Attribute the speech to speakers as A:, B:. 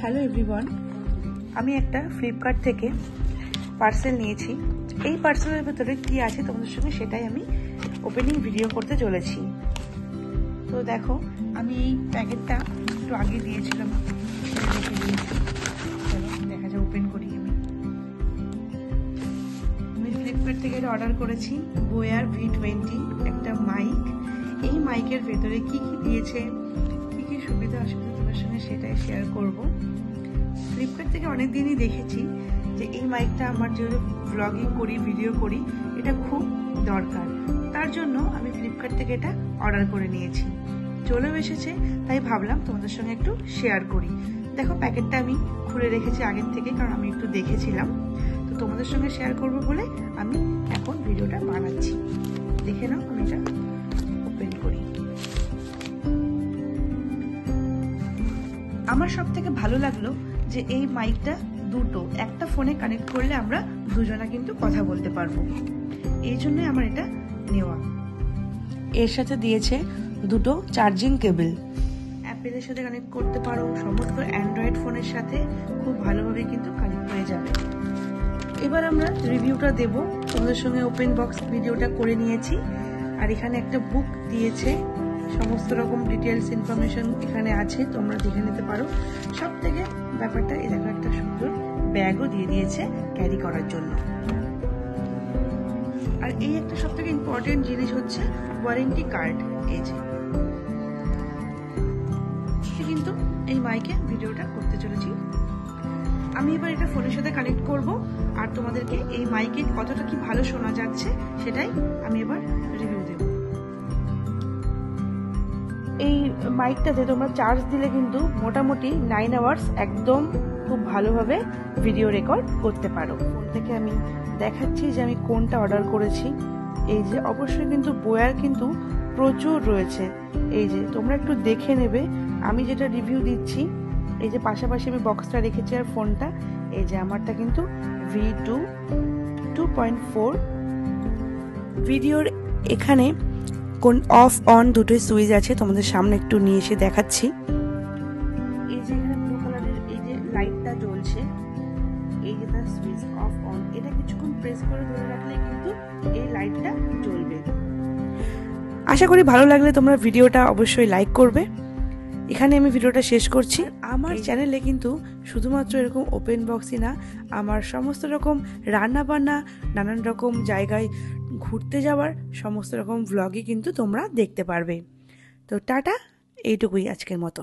A: Hello everyone, আমি একটা Flipkart থেকে পার্সেল নিয়েছি। এই পার্সেলের ভেতরে কি আছে তোমাদের সঙ্গে সেটাই আমি ওপেনিং ভিডিও করতে চলেছি। তো দেখো, আমি এই প্যাকেটটা একটু আগে দিয়েছিলাম, রেখে দিয়েছি। চলো দেখা যায়, ওপেন করি। আমি ফ্লিপকার্ট থেকে এটা অর্ডার করেছি, বোয়ার V20 একটা মাইক। এই মাইকের ভেতরে কি কি দিয়েছে, কি কি সুবিধা অসুবিধা তোমার সঙ্গে সেটাই শেয়ার করব। ফ্লিপকার্ট থেকে অনেক দিনই দেখেছি যে এই মাইকটা আমার যেহেতু ব্লগিং করি, ভিডিও করি, এটা খুব দরকার। তার জন্য আমি ফ্লিপকার্ট থেকে এটা অর্ডার করে নিয়েছি, চলেও এসেছে। তাই ভাবলাম তোমাদের সঙ্গে একটু শেয়ার করি। দেখো, প্যাকেটটা আমি খুলে রেখেছি আগের থেকে, কারণ আমি একটু দেখেছিলাম। তো তোমাদের সঙ্গে শেয়ার করব বলে আমি এখন ভিডিওটা বানাচ্ছি। দেখে নাও, আমি এটা ওপেন করি। আমার সব থেকে ভালো লাগলো যে এই মাইকটা দুটো, একটা ফোনে কানেক্ট করলে আমরা দুজনা কিন্তু কথা বলতে পারবো। এই জন্যই আমার এটা নেওয়া। এর সাথে দিয়েছে দুটো চার্জিং কেবল। অ্যাপেলের সাথে কানেক্ট করতে পারো, সমস্ত অ্যান্ড্রয়েড ফোনের সাথে খুব ভালোভাবে কিন্তু কানেক্ট হয়ে যাবে। এবার আমরা রিভিউটা দেব। তোমাদের সঙ্গে ওপেন বক্স ভিডিওটা করে নিয়েছি। আর এখানে একটা বুক দিয়েছে, সমস্ত রকম ডিটেলস ইনফরমেশন এখানে আছে, তোমরা দেখে নিতে পারো। সব থেকে ব্যাপারটা, এই দেখো একটা সুন্দর ব্যাগও দিয়ে দিয়েছে ক্যারি করার জন্য। আর এই একটা সব থেকে ইম্পর্টেন্ট জিনিস হচ্ছে ওয়ারেন্টি কার্ড। এই যে কিন্তু এই মাইকে ভিডিওটা করতে চলেছি। আমি এবার এটা ফোনের সাথে কানেক্ট করব আর তোমাদেরকে এই মাইকে কতটা কি ভালো শোনা যাচ্ছে সেটাই আমি এবার রিভিউ দেব। এই মাইকটাতে তোমরা চার্জ দিলে কিন্তু মোটামুটি 9 আওয়ার্স একদম খুব ভালোভাবে ভিডিও রেকর্ড করতে পারো। ফোন থেকে আমি দেখাচ্ছি যে আমি কোনটা অর্ডার করেছি। এই যে অবশ্যই কিন্তু বোয়ার কিন্তু প্রচুর রয়েছে। এই যে তোমরা একটু দেখে নেবে। আমি যেটা রিভিউ দিচ্ছি, এই যে পাশাপাশি আমি বক্সটা রেখেছি আর ফোনটা, এই যে আমারটা কিন্তু V2 2.4। ভিডিওর এখানে কোন অফ অন দুটোই সুইচ আছে, তোমাদের সামনে একটু নিয়ে এসে দেখাচ্ছি। এই যে এখানে ব্লু কালারের এই যে লাইটটা জ্বলছে, এই যে তার সুইচ অফ অন, এটা কিছুক্ষণ প্রেস করে ধরে রাখলে কিন্তু এই লাইটটা জ্বলবে। আশা করি ভালো লাগলে তোমরা ভিডিওটা অবশ্যই লাইক করবে। এখানে আমি ভিডিওটা শেষ করছি। আমার চ্যানেলে কিন্তু শুধুমাত্র এরকম ওপেন বক্সই না, আমার সমস্ত রকম রান্না বান্না, নানান রকম জায়গায় ঘুরতে যাওয়ার সমস্ত রকম ভ্লগই কিন্তু তোমরা দেখতে পারবে। তো টাটা, এইটুকুই আজকের মতো।